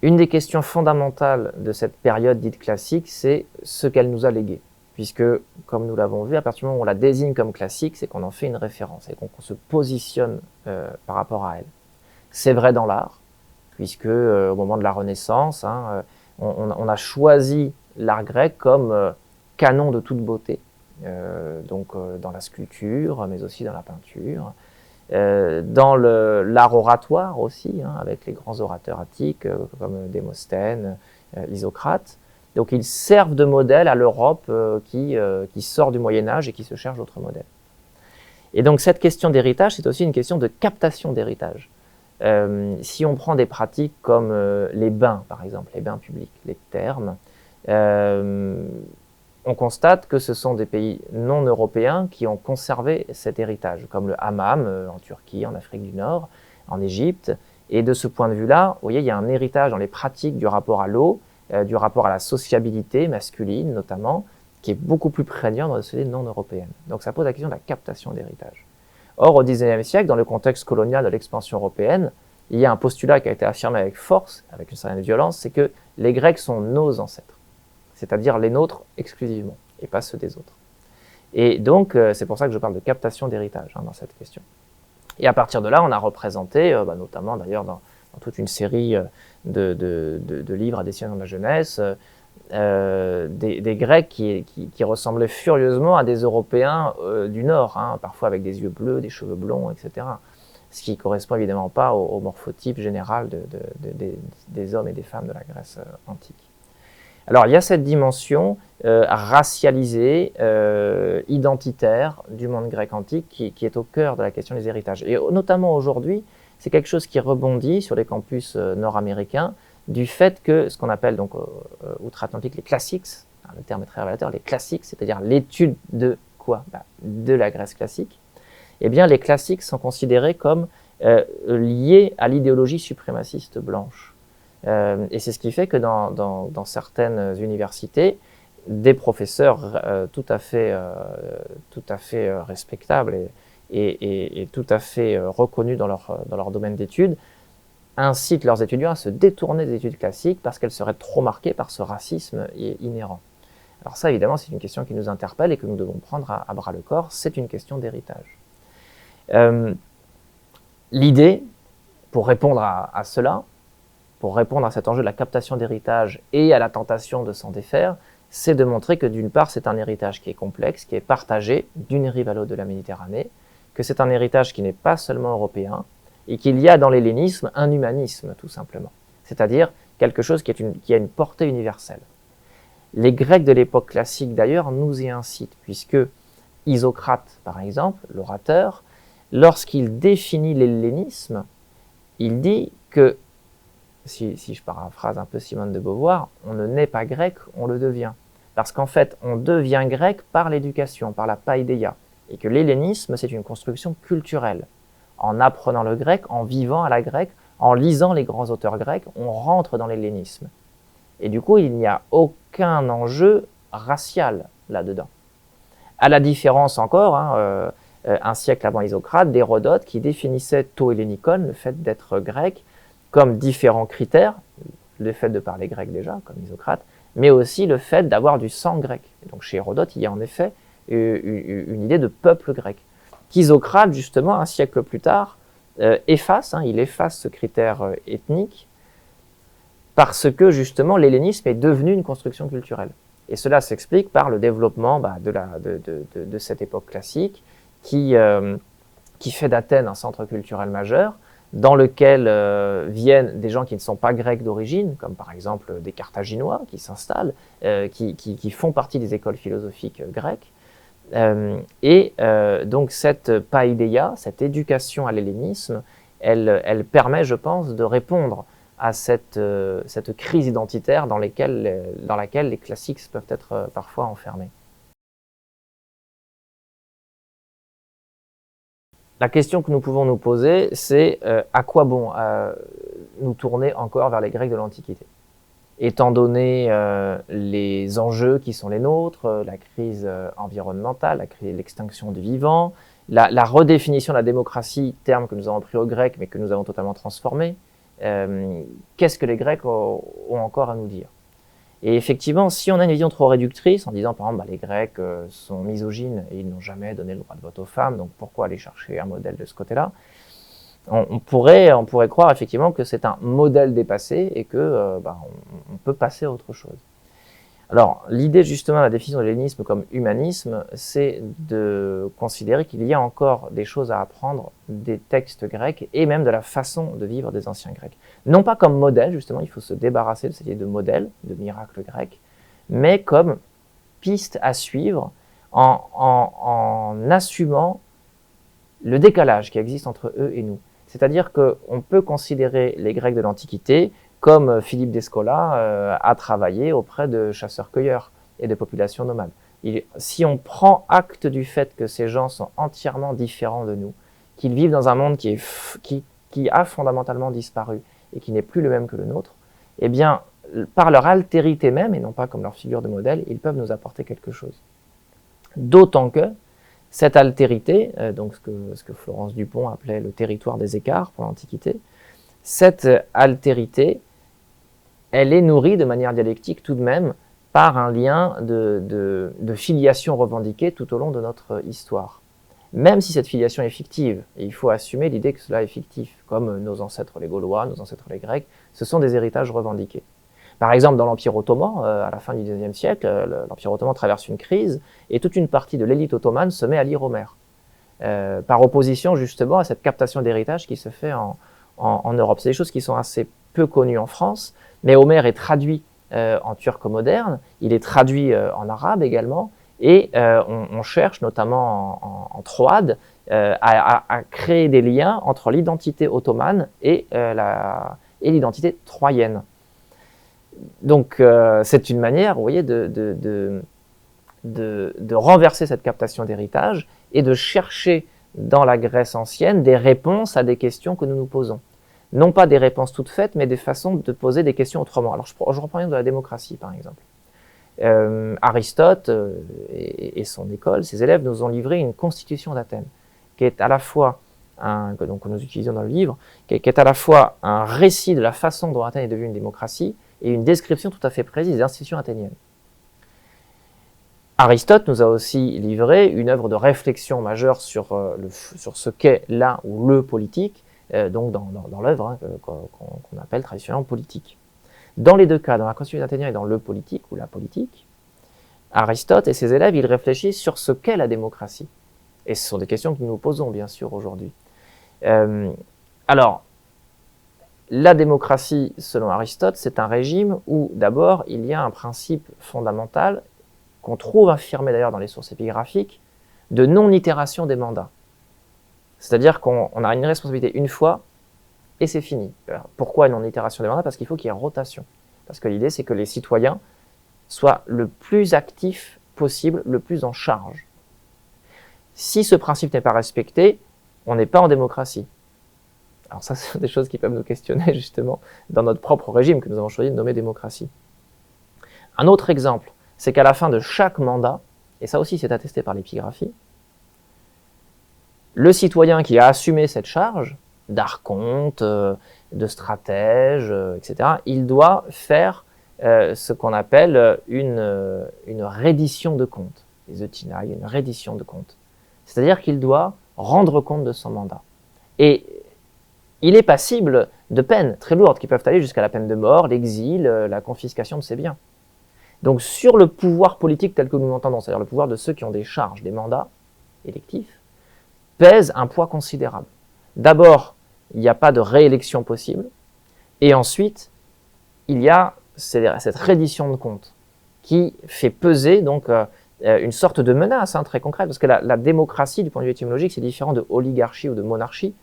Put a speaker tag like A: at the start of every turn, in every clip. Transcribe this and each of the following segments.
A: Une des questions fondamentales de cette période dite classique, c'est ce qu'elle nous a légué. Puisque, comme nous l'avons vu, à partir du moment où on la désigne comme classique, c'est qu'on en fait une référence et qu'on se positionne par rapport à elle. C'est vrai dans l'art, puisque au moment de la Renaissance, on a choisi l'art grec comme canon de toute beauté, dans la sculpture, mais aussi dans la peinture. Dans l'art oratoire aussi, avec les grands orateurs attiques comme Démosthène, Isocrate. Donc ils servent de modèle à l'Europe qui sort du Moyen-Âge et qui se cherche d'autres modèles. Et donc cette question d'héritage, c'est aussi une question de captation d'héritage. Si on prend des pratiques comme les bains, par exemple, les bains publics, les thermes, on constate que ce sont des pays non européens qui ont conservé cet héritage, comme le hammam en Turquie, en Afrique du Nord, en Égypte. Et de ce point de vue-là, vous voyez, il y a un héritage dans les pratiques du rapport à l'eau, du rapport à la sociabilité masculine notamment, qui est beaucoup plus prégnant dans les sociétés non européennes. Donc ça pose la question de la captation d'héritage. Or, au XIXe siècle, dans le contexte colonial de l'expansion européenne, il y a un postulat qui a été affirmé avec force, avec une certaine violence, c'est que les Grecs sont nos ancêtres, c'est-à-dire les nôtres exclusivement, et pas ceux des autres. Et donc, c'est pour ça que je parle de captation d'héritage dans cette question. Et à partir de là, on a représenté, notamment d'ailleurs dans toute une série de livres à destination de la jeunesse, des Grecs qui ressemblaient furieusement à des Européens du Nord, parfois avec des yeux bleus, des cheveux blonds, etc. Ce qui ne correspond évidemment pas au morphotype général des hommes et des femmes de la Grèce antique. Alors il y a cette dimension racialisée, identitaire du monde grec antique qui est au cœur de la question des héritages. Et notamment aujourd'hui, c'est quelque chose qui rebondit sur les campus nord-américains, du fait que ce qu'on appelle donc outre-Atlantique les classiques, le terme est très révélateur, les classiques, c'est-à-dire l'étude de quoi? De la Grèce classique. Eh bien, les classiques sont considérés comme liés à l'idéologie suprémaciste blanche. Et c'est ce qui fait que dans certaines universités, des professeurs tout à fait respectables et tout à fait reconnus dans leur domaine d'études, incitent leurs étudiants à se détourner des études classiques parce qu'elles seraient trop marquées par ce racisme inhérent. Alors ça, évidemment, c'est une question qui nous interpelle et que nous devons prendre à bras le corps. C'est une question d'héritage. L'idée, pour répondre à cela, pour répondre à cet enjeu de la captation d'héritage et à la tentation de s'en défaire, c'est de montrer que d'une part, c'est un héritage qui est complexe, qui est partagé d'une rive à l'autre de la Méditerranée, que c'est un héritage qui n'est pas seulement européen, et qu'il y a dans l'hellénisme un humanisme, tout simplement. C'est-à-dire quelque chose qui a une portée universelle. Les Grecs de l'époque classique, d'ailleurs, nous y incitent, puisque Isocrate, par exemple, l'orateur, lorsqu'il définit l'hellénisme, il dit que, si je paraphrase un peu Simone de Beauvoir, on ne naît pas grec, on le devient. Parce qu'en fait, on devient grec par l'éducation, par la paideia, et que l'hellénisme, c'est une construction culturelle. En apprenant le grec, en vivant à la grecque, en lisant les grands auteurs grecs, on rentre dans l'hellénisme. Et du coup, il n'y a aucun enjeu racial là-dedans. À la différence encore, un siècle avant Isocrate, d'Hérodote qui définissait to hellénikon, le fait d'être grec, comme différents critères, le fait de parler grec déjà, comme Isocrate, mais aussi le fait d'avoir du sang grec. Et donc chez Hérodote, il y a en effet une idée de peuple grec. Qu'Isocrate, justement, un siècle plus tard, efface ce critère ethnique parce que, justement, l'hellénisme est devenu une construction culturelle. Et cela s'explique par le développement de cette époque classique qui fait d'Athènes un centre culturel majeur, dans lequel viennent des gens qui ne sont pas grecs d'origine, comme par exemple des Carthaginois qui s'installent, qui font partie des écoles philosophiques grecques. Donc cette paideia, cette éducation à l'hellénisme, elle permet, je pense, de répondre à cette crise identitaire dans laquelle les classiques peuvent être parfois enfermés. La question que nous pouvons nous poser, c'est à quoi bon nous tourner encore vers les Grecs de l'Antiquité? Étant donné les enjeux qui sont les nôtres, la crise environnementale, l'extinction du vivant, la redéfinition de la démocratie, terme que nous avons pris au grec mais que nous avons totalement transformé, qu'est-ce que les Grecs ont encore à nous dire? Et effectivement, si on a une vision trop réductrice, en disant par exemple les Grecs sont misogynes et ils n'ont jamais donné le droit de vote aux femmes, donc pourquoi aller chercher un modèle de ce côté-là? On pourrait croire effectivement que c'est un modèle dépassé et que on peut passer à autre chose. Alors, l'idée justement de la définition de l'hellénisme comme humanisme, c'est de considérer qu'il y a encore des choses à apprendre des textes grecs et même de la façon de vivre des anciens grecs. Non pas comme modèle, justement, il faut se débarrasser de cette idée de modèle, de miracle grec, mais comme piste à suivre en assumant le décalage qui existe entre eux et nous. C'est-à-dire qu'on peut considérer les Grecs de l'Antiquité comme Philippe d'Escola a travaillé auprès de chasseurs-cueilleurs et de populations nomades. Si on prend acte du fait que ces gens sont entièrement différents de nous, qu'ils vivent dans un monde qui a fondamentalement disparu et qui n'est plus le même que le nôtre, eh bien, par leur altérité même, et non pas comme leur figure de modèle, ils peuvent nous apporter quelque chose. D'autant que cette altérité, donc ce que Florence Dupont appelait le territoire des écarts pour l'Antiquité, cette altérité, elle est nourrie de manière dialectique tout de même par un lien de filiation revendiquée tout au long de notre histoire. Même si cette filiation est fictive, et il faut assumer l'idée que cela est fictif, comme nos ancêtres les Gaulois, nos ancêtres les Grecs, ce sont des héritages revendiqués. Par exemple, dans l'Empire ottoman, à la fin du XIXe siècle, l'Empire ottoman traverse une crise et toute une partie de l'élite ottomane se met à lire Homère, par opposition justement à cette captation d'héritage qui se fait en Europe. C'est des choses qui sont assez peu connues en France, mais Homère est traduit en turc moderne, il est traduit en arabe également, et on cherche notamment en Troade à créer des liens entre l'identité ottomane et l'identité troyenne. Donc c'est une manière, vous voyez, de renverser cette captation d'héritage et de chercher dans la Grèce ancienne des réponses à des questions que nous nous posons. Non pas des réponses toutes faites, mais des façons de poser des questions autrement. Alors je reprends l'exemple de la démocratie, par exemple. Aristote et son école, ses élèves nous ont livré une constitution d'Athènes, qui est à la fois, donc que nous utilisons dans le livre, qui est à la fois un récit de la façon dont Athènes est devenue une démocratie et une description tout à fait précise des institutions athéniennes. Aristote nous a aussi livré une œuvre de réflexion majeure sur ce qu'est la ou le politique, donc dans l'œuvre qu'on appelle traditionnellement politique. Dans les deux cas, dans la constitution athénienne et dans le politique ou la politique, Aristote et ses élèves, ils réfléchissent sur ce qu'est la démocratie. Et ce sont des questions que nous nous posons, bien sûr, aujourd'hui. Alors, la démocratie, selon Aristote, c'est un régime où, d'abord, il y a un principe fondamental qu'on trouve affirmé d'ailleurs dans les sources épigraphiques, de non-itération des mandats. C'est-à-dire qu'on a une responsabilité une fois, et c'est fini. Alors, pourquoi une non-itération des mandats? Parce qu'il faut qu'il y ait rotation. Parce que l'idée, c'est que les citoyens soient le plus actifs possible, le plus en charge. Si ce principe n'est pas respecté, on n'est pas en démocratie. Alors ça, c'est des choses qui peuvent nous questionner justement dans notre propre régime que nous avons choisi de nommer démocratie. Un autre exemple, c'est qu'à la fin de chaque mandat, et ça aussi c'est attesté par l'épigraphie, le citoyen qui a assumé cette charge, d'archonte, de stratège, etc., il doit faire ce qu'on appelle une reddition de compte, les euthinailles, une reddition de compte. C'est-à-dire qu'il doit rendre compte de son mandat. Et il est passible de peines très lourdes qui peuvent aller jusqu'à la peine de mort, l'exil, la confiscation de ses biens. Donc sur le pouvoir politique tel que nous l'entendons, c'est-à-dire le pouvoir de ceux qui ont des charges, des mandats électifs, pèse un poids considérable. D'abord, il n'y a pas de réélection possible, et ensuite, il y a cette reddition de compte qui fait peser donc une sorte de menace très concrète, parce que la démocratie, du point de vue étymologique, c'est différent de oligarchie ou de monarchie.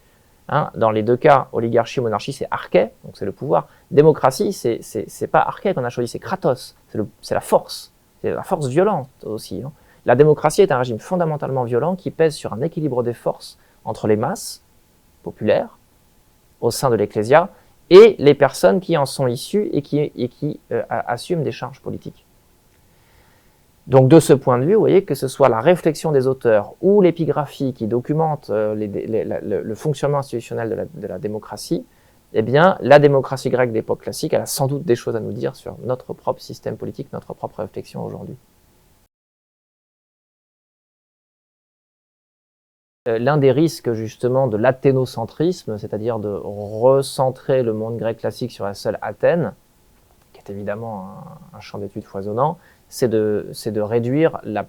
A: Dans les deux cas, oligarchie ou monarchie, c'est arché, donc c'est le pouvoir. Démocratie, c'est pas arché qu'on a choisi, c'est kratos, c'est la force violente aussi. La démocratie est un régime fondamentalement violent qui pèse sur un équilibre des forces entre les masses populaires au sein de l'ecclésia et les personnes qui en sont issues et qui assument des charges politiques. Donc de ce point de vue, vous voyez, que ce soit la réflexion des auteurs ou l'épigraphie qui documente le fonctionnement institutionnel de la démocratie, eh bien, la démocratie grecque d'époque classique, elle a sans doute des choses à nous dire sur notre propre système politique, notre propre réflexion aujourd'hui. L'un des risques justement de l'athénocentrisme, c'est-à-dire de recentrer le monde grec classique sur la seule Athènes, qui est évidemment un champ d'études foisonnant, c'est de réduire la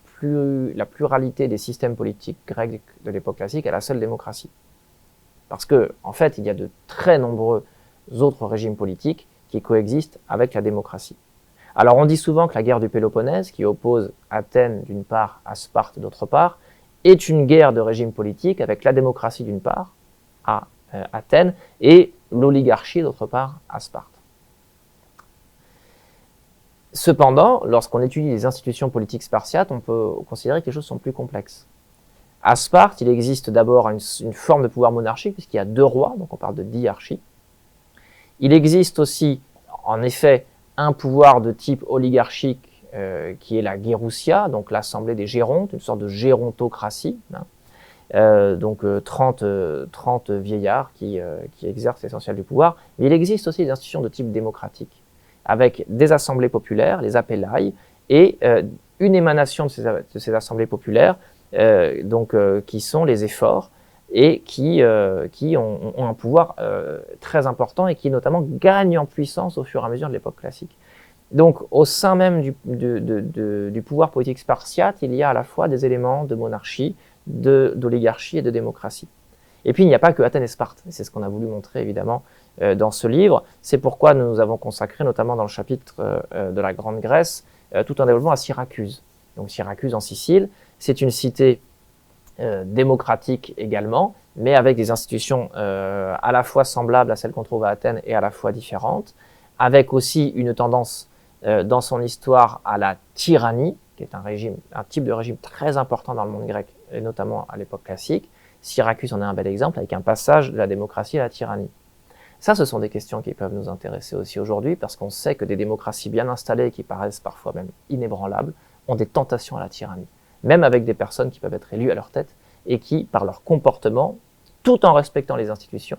A: pluralité des systèmes politiques grecs de l'époque classique à la seule démocratie. Parce que, en fait, il y a de très nombreux autres régimes politiques qui coexistent avec la démocratie. Alors, on dit souvent que la guerre du Péloponnèse, qui oppose Athènes d'une part à Sparte d'autre part, est une guerre de régime politique avec la démocratie d'une part à Athènes et l'oligarchie d'autre part à Sparte. Cependant, lorsqu'on étudie les institutions politiques spartiates, on peut considérer que les choses sont plus complexes. À Sparte, il existe d'abord une forme de pouvoir monarchique, puisqu'il y a 2 rois, donc on parle de diarchie. Il existe aussi, en effet, un pouvoir de type oligarchique qui est la Gerousia, donc l'assemblée des gérontes, une sorte de gérontocratie, donc 30 vieillards qui exercent l'essentiel du pouvoir. Mais il existe aussi des institutions de type démocratique, avec des assemblées populaires, les appellai, et une émanation de ces assemblées populaires, qui sont les efforts, et qui ont un pouvoir très important et qui notamment gagnent en puissance au fur et à mesure de l'époque classique. Donc au sein même du pouvoir politique spartiate, il y a à la fois des éléments de monarchie, d'oligarchie et de démocratie. Et puis il n'y a pas que Athènes et Sparte, et c'est ce qu'on a voulu montrer évidemment dans ce livre. C'est pourquoi nous avons consacré, notamment dans le chapitre de la Grande Grèce, tout un développement à Syracuse. Donc Syracuse en Sicile, c'est une cité démocratique également, mais avec des institutions à la fois semblables à celles qu'on trouve à Athènes et à la fois différentes, avec aussi une tendance dans son histoire à la tyrannie, qui est un type de régime très important dans le monde grec, et notamment à l'époque classique. Syracuse en est un bel exemple, avec un passage de la démocratie à la tyrannie. Ça, ce sont des questions qui peuvent nous intéresser aussi aujourd'hui, parce qu'on sait que des démocraties bien installées, qui paraissent parfois même inébranlables, ont des tentations à la tyrannie, même avec des personnes qui peuvent être élues à leur tête, et qui, par leur comportement, tout en respectant les institutions,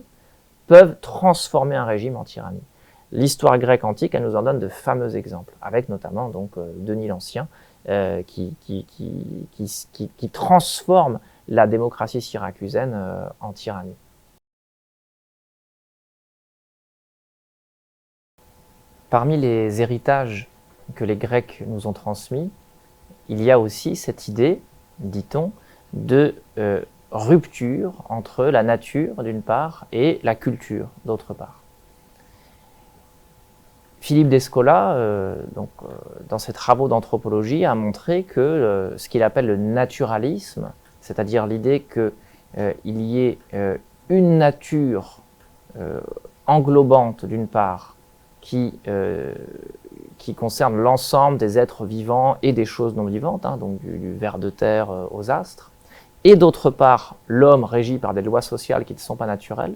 A: peuvent transformer un régime en tyrannie. L'histoire grecque antique, elle nous en donne de fameux exemples, avec notamment donc Denis l'Ancien, qui transforme la démocratie syracusaine en tyrannie. Parmi les héritages que les Grecs nous ont transmis, il y a aussi cette idée, dit-on, de rupture entre la nature d'une part et la culture d'autre part. Philippe d'Escola, dans ses travaux d'anthropologie, a montré que ce qu'il appelle le naturalisme, c'est-à-dire l'idée qu'il y ait une nature englobante d'une part qui concerne l'ensemble des êtres vivants et des choses non vivantes, donc du ver de terre aux astres, et d'autre part l'homme régi par des lois sociales qui ne sont pas naturelles,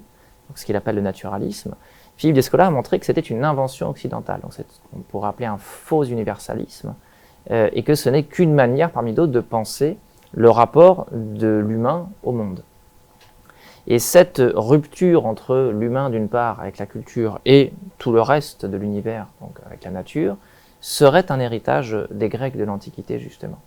A: donc ce qu'il appelle le naturalisme. Philippe d'Escola a montré que c'était une invention occidentale, donc c'est ce qu'on pourrait appeler un faux universalisme, et que ce n'est qu'une manière parmi d'autres de penser le rapport de l'humain au monde. Et cette rupture entre l'humain d'une part avec la culture et tout le reste de l'univers, donc avec la nature, serait un héritage des Grecs de l'Antiquité justement.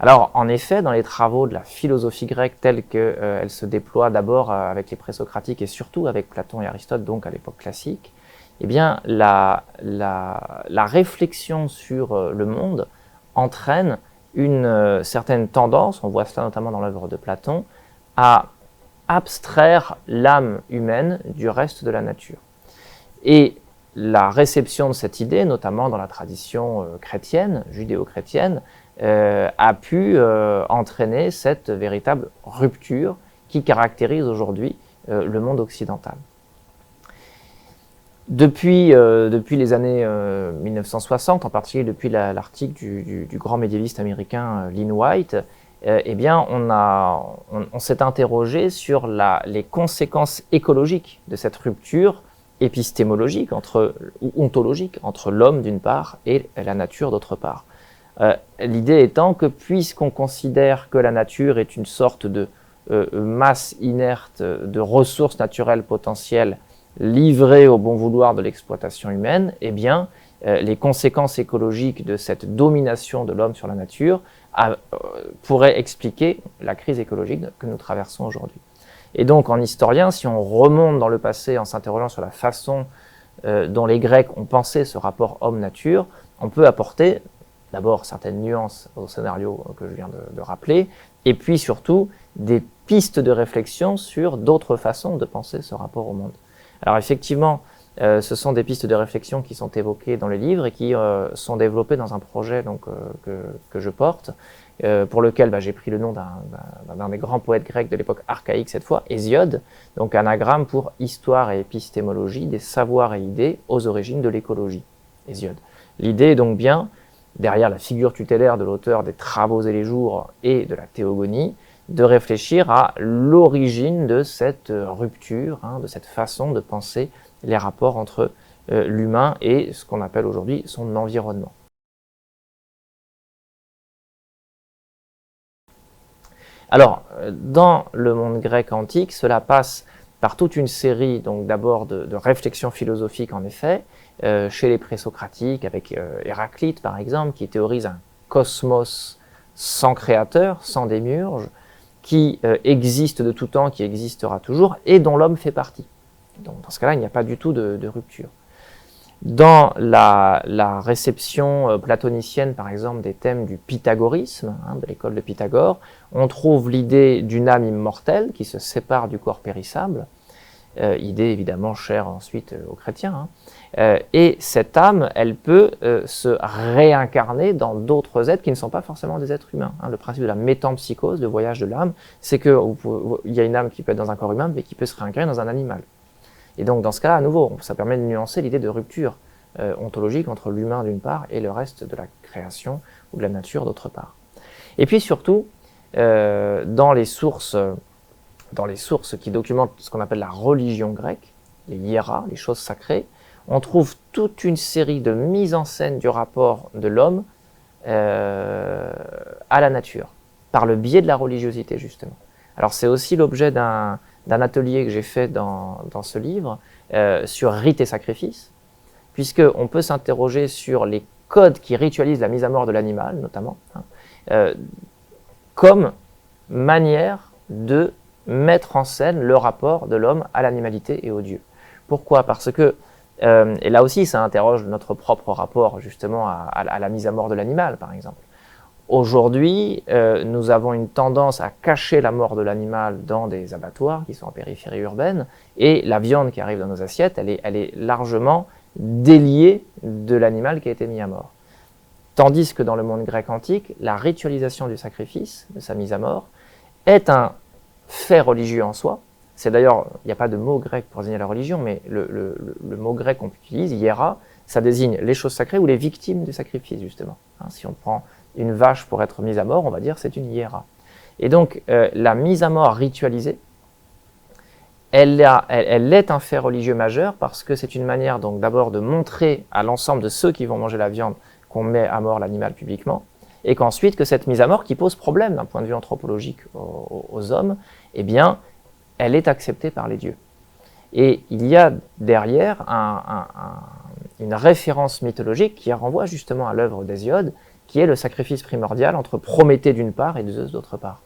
A: Alors en effet, dans les travaux de la philosophie grecque telle qu'elle se déploie d'abord avec les présocratiques et surtout avec Platon et Aristote, donc à l'époque classique, eh bien la réflexion sur le monde entraîne une certaine tendance, on voit cela notamment dans l'œuvre de Platon, à abstraire l'âme humaine du reste de la nature. Et la réception de cette idée, notamment dans la tradition chrétienne, judéo-chrétienne, a pu entraîner cette véritable rupture qui caractérise aujourd'hui le monde occidental. Depuis les années 1960, en particulier depuis l'article du grand médiéviste américain Lynn White, eh bien, on s'est interrogé sur les conséquences écologiques de cette rupture épistémologique ou ontologique entre l'homme d'une part et la nature d'autre part. L'idée étant que puisqu'on considère que la nature est une sorte de masse inerte de ressources naturelles potentielles livré au bon vouloir de l'exploitation humaine, eh bien, les conséquences écologiques de cette domination de l'homme sur la nature pourraient expliquer la crise écologique que nous traversons aujourd'hui. Et donc, en historien, si on remonte dans le passé en s'interrogeant sur la façon dont les Grecs ont pensé ce rapport homme-nature, on peut apporter d'abord certaines nuances au scénario que je viens de rappeler, et puis surtout des pistes de réflexion sur d'autres façons de penser ce rapport au monde. Alors effectivement, ce sont des pistes de réflexion qui sont évoquées dans les livres et qui sont développées dans un projet donc, que je porte, pour lequel j'ai pris le nom d'un des grands poètes grecs de l'époque archaïque cette fois, Hésiode, donc anagramme pour histoire et épistémologie des savoirs et idées aux origines de l'écologie, Hésiode. L'idée est donc bien, derrière la figure tutélaire de l'auteur des Travaux et les Jours et de la Théogonie, de réfléchir à l'origine de cette rupture, de cette façon de penser les rapports entre l'humain et ce qu'on appelle aujourd'hui son environnement. Alors, dans le monde grec antique, cela passe par toute une série, donc d'abord de réflexions philosophiques en effet, chez les présocratiques, avec Héraclite par exemple, qui théorise un cosmos sans créateur, sans démiurge, qui existe de tout temps, qui existera toujours, et dont l'homme fait partie. Donc dans ce cas-là, il n'y a pas du tout de rupture. Dans la réception platonicienne, par exemple, des thèmes du pythagorisme, de l'école de Pythagore, on trouve l'idée d'une âme immortelle qui se sépare du corps périssable, idée évidemment chère ensuite aux chrétiens, et cette âme, elle peut se réincarner dans d'autres êtres qui ne sont pas forcément des êtres humains. Le principe de la métampsychose, le voyage de l'âme, c'est qu'il y a une âme qui peut être dans un corps humain, mais qui peut se réincarner dans un animal. Et donc dans ce cas-là, à nouveau, ça permet de nuancer l'idée de rupture ontologique entre l'humain d'une part et le reste de la création ou de la nature d'autre part. Et puis surtout, dans les sources qui documentent ce qu'on appelle la religion grecque, les hiéras, les choses sacrées, on trouve toute une série de mises en scène du rapport de l'homme à la nature, par le biais de la religiosité justement. Alors c'est aussi l'objet d'un atelier que j'ai fait dans ce livre sur rites et sacrifices, puisqu'on peut s'interroger sur les codes qui ritualisent la mise à mort de l'animal, notamment, comme manière de mettre en scène le rapport de l'homme à l'animalité et au Dieu. Pourquoi ? Parce que, et là aussi ça interroge notre propre rapport justement à la mise à mort de l'animal, par exemple. Aujourd'hui, nous avons une tendance à cacher la mort de l'animal dans des abattoirs qui sont en périphérie urbaine, et la viande qui arrive dans nos assiettes, elle est largement déliée de l'animal qui a été mis à mort. Tandis que dans le monde grec antique, la ritualisation du sacrifice, de sa mise à mort, est un fait religieux en soi. C'est d'ailleurs, il n'y a pas de mot grec pour désigner la religion, mais le mot grec qu'on utilise, hiéra, ça désigne les choses sacrées ou les victimes du sacrifice, justement. Si on prend une vache pour être mise à mort, on va dire c'est une hiéra. Et donc, la mise à mort ritualisée, elle est un fait religieux majeur parce que c'est une manière donc d'abord de montrer à l'ensemble de ceux qui vont manger la viande qu'on met à mort l'animal publiquement, et qu'ensuite que cette mise à mort qui pose problème d'un point de vue anthropologique aux hommes, eh bien, elle est acceptée par les dieux. Et il y a derrière une référence mythologique qui renvoie justement à l'œuvre d'Hésiode, qui est le sacrifice primordial entre Prométhée d'une part et Zeus d'autre part.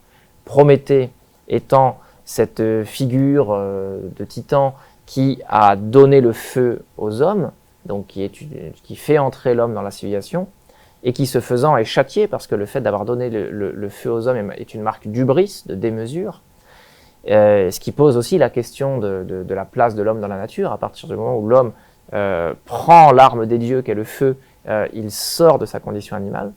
A: Prométhée étant cette figure de titan qui a donné le feu aux hommes, donc qui fait entrer l'homme dans la civilisation, et qui se faisant est châtié parce que le fait d'avoir donné le feu aux hommes est une marque d'hubris, de démesure, ce qui pose aussi la question de la place de l'homme dans la nature. À partir du moment où l'homme prend l'arme des dieux qu'est le feu, il sort de sa condition animale.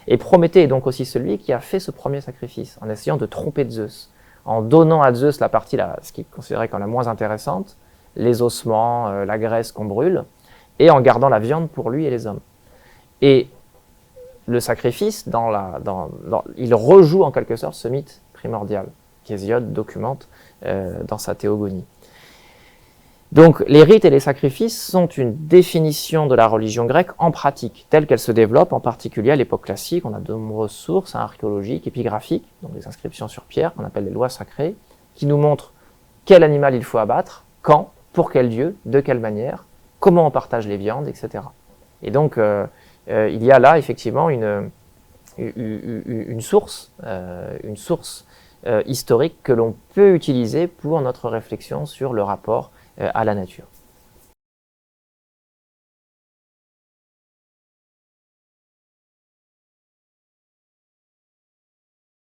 A: Et Prométhée est donc aussi celui qui a fait ce premier sacrifice, en essayant de tromper Zeus, en donnant à Zeus la partie, ce qu'il considérait comme la moins intéressante, les ossements, la graisse qu'on brûle, et en gardant la viande pour lui et les hommes. Et le sacrifice, il rejoue en quelque sorte ce mythe primordial qu'Hésiode documente dans sa Théogonie. Donc les rites et les sacrifices sont une définition de la religion grecque en pratique, telle qu'elle se développe en particulier à l'époque classique. On a de nombreuses sources archéologiques, épigraphiques, donc des inscriptions sur pierre qu'on appelle les lois sacrées, qui nous montrent quel animal il faut abattre, quand, pour quel Dieu, de quelle manière, comment on partage les viandes, etc. Et donc, il y a là effectivement une source historique que l'on peut utiliser pour notre réflexion sur le rapport à la nature.